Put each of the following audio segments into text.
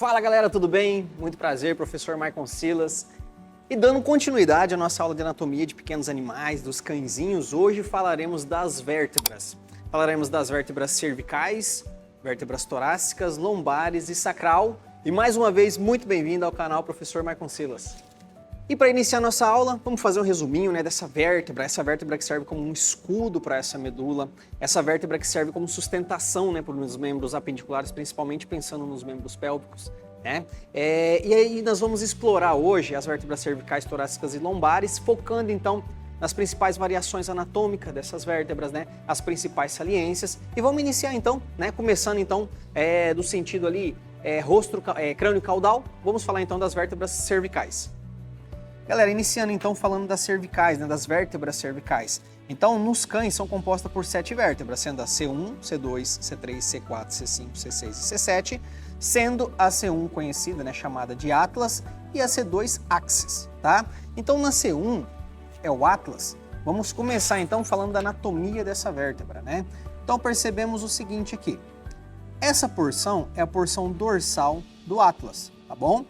Fala galera, tudo bem? Muito prazer, professor Maicon Silas. E dando continuidade à nossa aula de anatomia de pequenos animais, dos cãezinhos, hoje falaremos das vértebras. Falaremos das vértebras cervicais, vértebras torácicas, lombares e sacral. E mais uma vez, muito bem-vindo ao canal Professor Maicon Silas. E para iniciar nossa aula, vamos fazer um resuminho dessa vértebra, essa vértebra que serve como um escudo para essa medula, essa vértebra que serve como sustentação para os membros apendiculares, principalmente pensando nos membros pélvicos. E aí nós vamos explorar hoje as vértebras cervicais, torácicas e lombares, focando então nas principais variações anatômicas dessas vértebras, as principais saliências. E vamos iniciar então, começando então do sentido ali crânio caudal, vamos falar então das vértebras cervicais. Galera, iniciando então falando das cervicais, das vértebras cervicais. Então, nos cães são compostas por 7 vértebras, sendo a C1, C2, C3, C4, C5, C6 e C7, sendo a C1 conhecida, chamada de atlas, e a C2 axis, tá? Então, na C1 é o atlas. Vamos começar então falando da anatomia dessa vértebra, Então, percebemos o seguinte aqui. Essa porção é a porção dorsal do atlas, tá bom?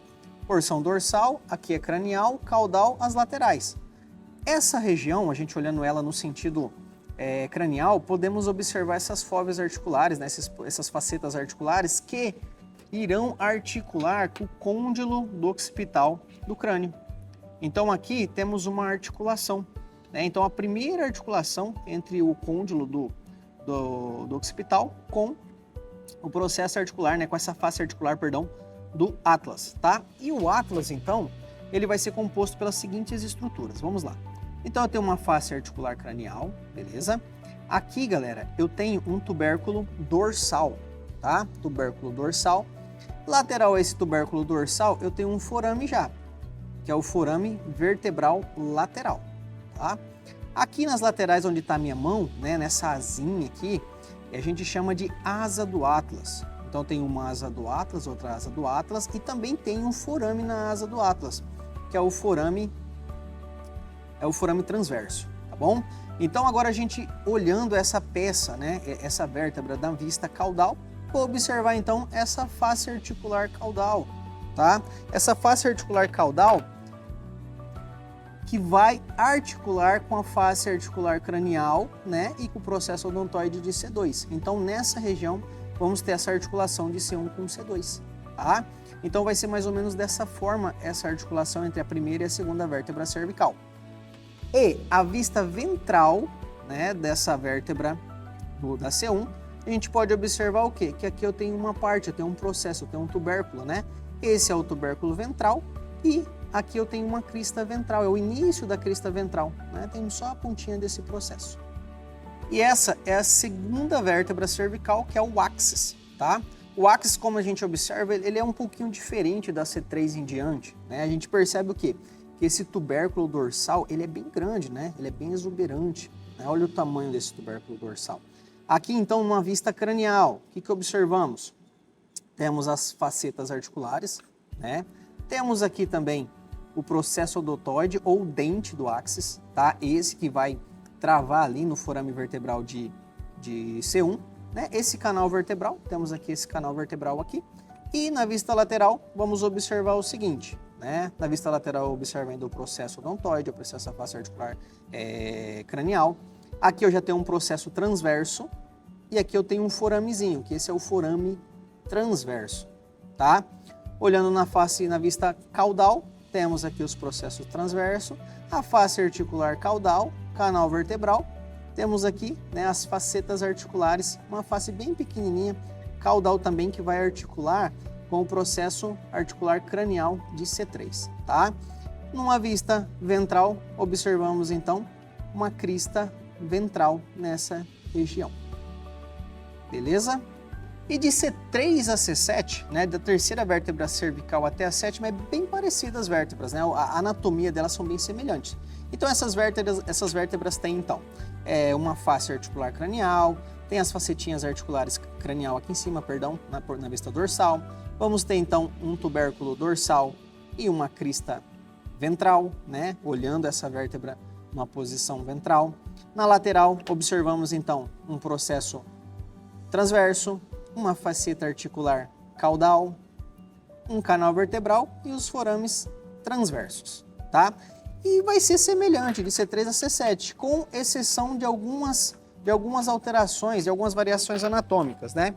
Porção dorsal, aqui é cranial, caudal, as laterais. Essa região, a gente olhando ela no sentido cranial, podemos observar essas fóveas articulares, essas facetas articulares que irão articular com o côndilo do occipital do crânio. Então aqui temos uma articulação, Então a primeira articulação entre o côndilo do occipital com o processo articular, com essa face articular, do atlas, tá? E o atlas, então, ele vai ser composto pelas seguintes estruturas. Vamos lá. Então, eu tenho uma face articular cranial, beleza? Aqui, galera, eu tenho um tubérculo dorsal, tá? Tubérculo dorsal. Lateral a esse tubérculo dorsal, eu tenho um forame já, que é o forame vertebral lateral, tá? Aqui nas laterais, onde está a minha mão, nessa asinha aqui, a gente chama de asa do atlas. Então tem uma asa do atlas, outra asa do atlas e também tem um forame na asa do atlas, que é o forame transverso, tá bom? Então agora a gente olhando essa peça, essa vértebra da vista caudal, vou observar então essa face articular caudal, tá? Essa face articular caudal que vai articular com a face articular cranial, e com o processo odontoide de C2. Então nessa região vamos ter essa articulação de C1 com C2, tá? Então vai ser mais ou menos dessa forma essa articulação entre a primeira e a segunda vértebra cervical. E a vista ventral, dessa vértebra da C1, a gente pode observar o quê? Que aqui eu tenho uma parte, eu tenho um processo, eu tenho um tubérculo, Esse é o tubérculo ventral e aqui eu tenho uma crista ventral, é o início da crista ventral, Temos só a pontinha desse processo. E essa é a segunda vértebra cervical, que é o axis, tá? O axis, como a gente observa, ele é um pouquinho diferente da C3 em diante, A gente percebe o quê? Que esse tubérculo dorsal, ele é bem grande, Ele é bem exuberante, Olha o tamanho desse tubérculo dorsal. Aqui, então, numa vista cranial, o que observamos? Temos as facetas articulares, Temos aqui também o processo odontoide ou dente do axis, tá? Esse que vai travar ali no forame vertebral de C1, Esse canal vertebral, temos aqui esse canal vertebral aqui. E na vista lateral, vamos observar o seguinte, Na vista lateral, observando o processo odontoide, o processo da face articular cranial. Aqui eu já tenho um processo transverso e aqui eu tenho um foramezinho, que esse é o forame transverso, tá? Olhando na vista caudal, temos aqui os processos transverso, a face articular caudal, canal vertebral, temos aqui as facetas articulares, uma face bem pequenininha, caudal também, que vai articular com o processo articular cranial de C3, tá? Numa vista ventral, observamos então uma crista ventral nessa região, beleza? E de C3 a C7, da terceira vértebra cervical até a sétima, é bem parecida as vértebras, A anatomia delas são bem semelhantes. Então essas vértebras têm então uma face articular cranial, tem as facetinhas articulares cranial aqui em cima, na vista dorsal. Vamos ter então um tubérculo dorsal e uma crista ventral, Olhando essa vértebra numa posição ventral. Na lateral observamos então um processo transverso, uma faceta articular caudal, um canal vertebral e os forames transversos, tá? E vai ser semelhante de C3 a C7, com exceção de algumas alterações, de algumas variações anatômicas, né?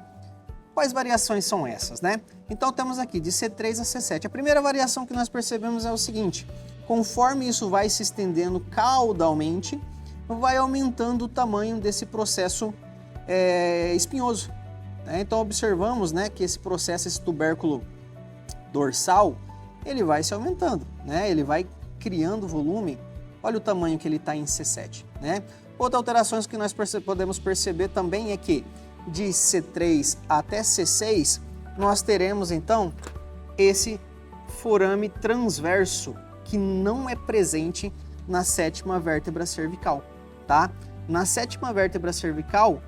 Quais variações são essas, né? Então temos aqui de C3 a C7. A primeira variação que nós percebemos é o seguinte: conforme isso vai se estendendo caudalmente, vai aumentando o tamanho desse processo espinhoso, né? Então observamos, né, que esse processo, esse tubérculo dorsal, ele vai se aumentando, né? Ele vai criando volume. Olha o tamanho que ele está em C7, né? Outra alterações que nós podemos perceber também é que de C3 até C6 nós teremos então esse forame transverso que não é presente na 7ª vértebra cervical, tá? Na 7ª vértebra cervical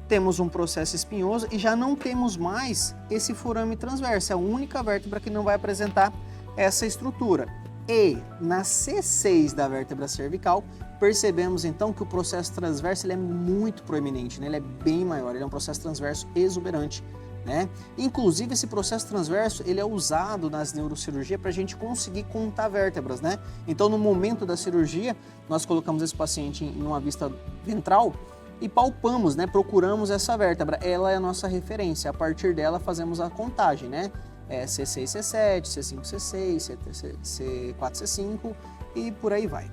temos um processo espinhoso e já não temos mais esse forame transverso, é a única vértebra que não vai apresentar essa estrutura. E na C6 da vértebra cervical, percebemos então que o processo transverso ele é muito proeminente, né? Ele é bem maior, ele é um processo transverso exuberante, né? Inclusive esse processo transverso ele é usado nas neurocirurgias para a gente conseguir contar vértebras, né? Então no momento da cirurgia, nós colocamos esse paciente em uma vista ventral e palpamos, né? Procuramos essa vértebra, ela é a nossa referência, a partir dela fazemos a contagem, né? C6, C7, C5, C6, C4, C5 e por aí vai.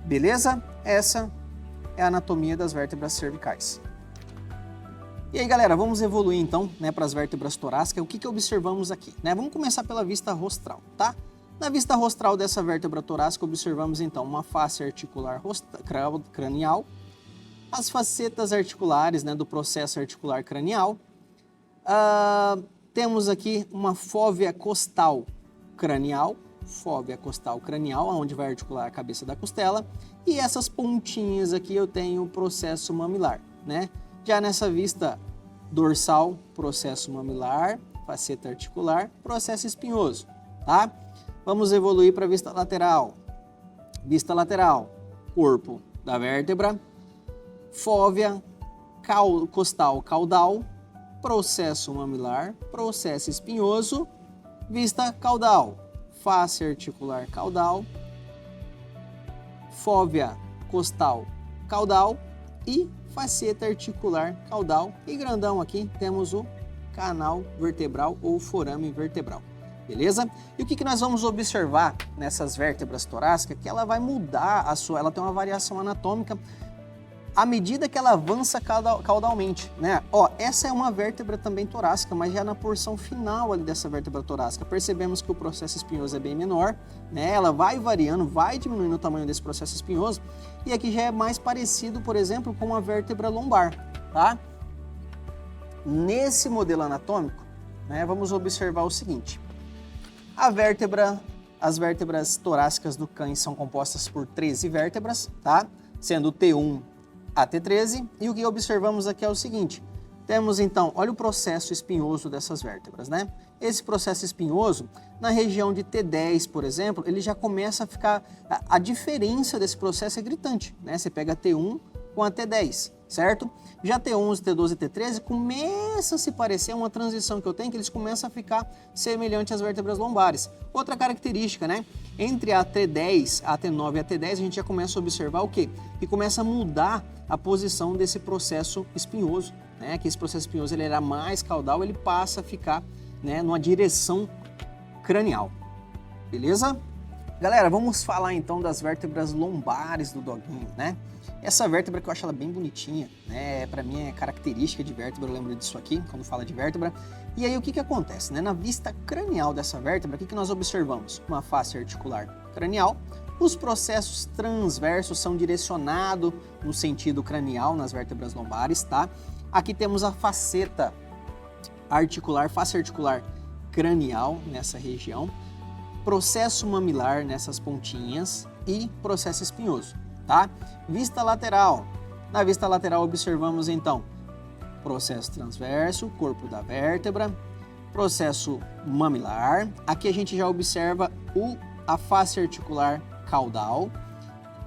Beleza? Essa é a anatomia das vértebras cervicais. E aí, galera, vamos evoluir então, né, para as vértebras torácicas. O que observamos aqui, né? Vamos começar pela vista rostral, tá? Na vista rostral dessa vértebra torácica, observamos então uma face articular cranial, as facetas articulares, né, do processo articular cranial. Temos aqui uma fóvea costal cranial, onde vai articular a cabeça da costela, e essas pontinhas aqui eu tenho o processo mamilar, né? Já nessa vista dorsal, processo mamilar, faceta articular, processo espinhoso, tá? Vamos evoluir para a vista lateral. Vista lateral, corpo da vértebra, fóvea costal caudal, processo mamilar, processo espinhoso, vista caudal, face articular caudal, fóvea costal caudal e faceta articular caudal. E grandão aqui temos o canal vertebral ou forame vertebral, beleza? E o que nós vamos observar nessas vértebras torácicas? Que ela vai mudar ela tem uma variação anatômica à medida que ela avança caudalmente, né? Ó, essa é uma vértebra também torácica, mas já na porção final ali dessa vértebra torácica, percebemos que o processo espinhoso é bem menor, né? Ela vai variando, vai diminuindo o tamanho desse processo espinhoso, e aqui já é mais parecido, por exemplo, com a vértebra lombar, tá? Nesse modelo anatômico, né, vamos observar o seguinte: as vértebras torácicas do cães são compostas por 13 vértebras, tá? Sendo T1 a T13, e o que observamos aqui é o seguinte: temos então, olha o processo espinhoso dessas vértebras, né? Esse processo espinhoso, na região de T10, por exemplo, ele já começa a ficar, a diferença desse processo é gritante, né? Você pega T1 com a T10, certo? Já T11, T12 e T13 começa a se parecer, uma transição que eu tenho, que eles começam a ficar semelhantes às vértebras lombares. Outra característica, né? Entre a T10, a T9 e a T10, a gente já começa a observar o quê? Que começa a mudar a posição desse processo espinhoso, né? Que esse processo espinhoso ele era mais caudal, ele passa a ficar, né, numa direção cranial, beleza? Galera, vamos falar então das vértebras lombares do doguinho, né? Essa vértebra que eu acho ela bem bonitinha, né? Para mim é característica de vértebra, eu lembro disso aqui quando fala de vértebra. E aí o que acontece, né? Na vista cranial dessa vértebra, o que nós observamos? Uma face articular cranial. Os processos transversos são direcionados no sentido cranial nas vértebras lombares, tá? Aqui temos a faceta articular, face articular cranial nessa região, processo mamilar nessas pontinhas e processo espinhoso, tá? Vista lateral. Na vista lateral observamos então processo transverso, corpo da vértebra, processo mamilar. Aqui a gente já observa a face articular caudal.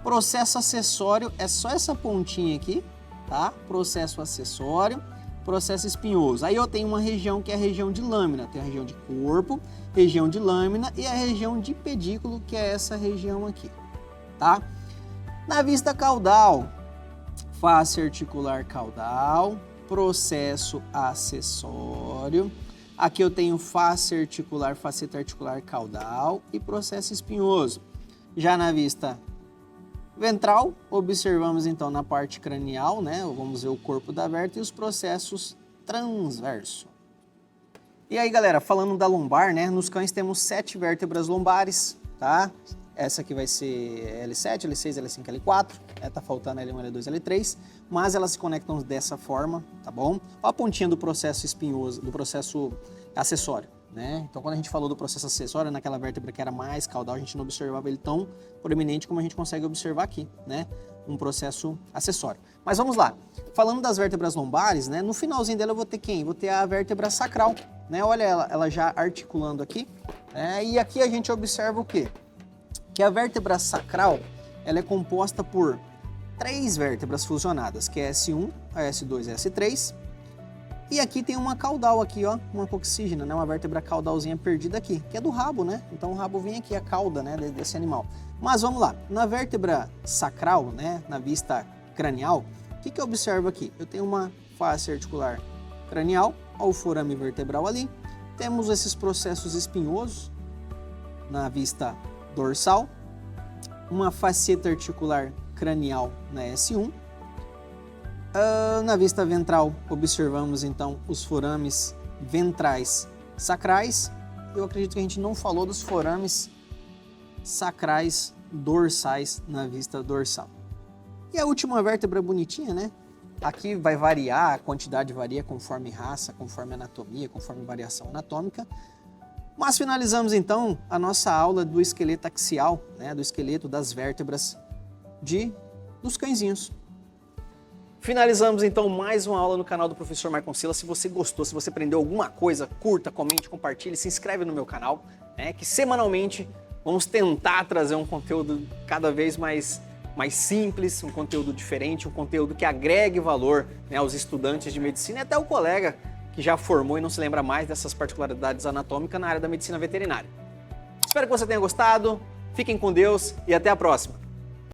Processo acessório é só essa pontinha aqui, tá? Processo acessório. processo espinhoso. Aí eu tenho uma região que é a região de lâmina, tem a região de corpo, região de lâmina e a região de pedículo, que é essa região aqui, tá? Na vista caudal, face articular caudal, processo acessório. Aqui eu tenho face articular, faceta articular caudal e processo espinhoso. Já na vista ventral, observamos então na parte cranial, né? Vamos ver o corpo da vértebra e os processos transversos. E aí, galera, falando da lombar, né? Nos cães temos 7 vértebras lombares, tá? Essa aqui vai ser L7, L6, L5, L4, tá faltando L1, L2, L3, mas elas se conectam dessa forma, tá bom? Olha a pontinha do processo espinhoso, do processo acessório, né? Então, quando a gente falou do processo acessório, naquela vértebra que era mais caudal, a gente não observava ele tão proeminente como a gente consegue observar aqui, né? Um processo acessório. Mas vamos lá, falando das vértebras lombares, né? No finalzinho dela eu vou ter quem? Vou ter a vértebra sacral, né? Olha ela já articulando aqui, né? E aqui a gente observa o quê? Que a vértebra sacral, ela é composta por 3 vértebras fusionadas, que é S1, a S2 e a S3. E aqui tem uma caudal aqui, ó, uma coxígena, né? Uma vértebra caudalzinha perdida aqui, que é do rabo, né? Então o rabo vem aqui, a cauda, né, desse animal. Mas vamos lá, na vértebra sacral, né, na vista cranial, o que eu observo aqui? Eu tenho uma face articular cranial, ó, o forame vertebral ali. Temos esses processos espinhosos na vista dorsal, uma faceta articular cranial na S1. Na vista ventral, observamos então os forames ventrais sacrais. Eu acredito que a gente não falou dos forames sacrais dorsais na vista dorsal. E a última vértebra bonitinha, né? Aqui vai variar, a quantidade varia conforme raça, conforme anatomia, conforme variação anatômica. Mas finalizamos então a nossa aula do esqueleto axial, né, do esqueleto das vértebras dos cãezinhos. Finalizamos então mais uma aula no canal do Professor Maicon Sila. Se você gostou, se você aprendeu alguma coisa, curta, comente, compartilhe, se inscreve no meu canal, né, que semanalmente vamos tentar trazer um conteúdo cada vez mais simples, um conteúdo diferente, um conteúdo que agregue valor, né, aos estudantes de medicina e até o colega que já formou e não se lembra mais dessas particularidades anatômicas na área da medicina veterinária. Espero que você tenha gostado, fiquem com Deus e até a próxima!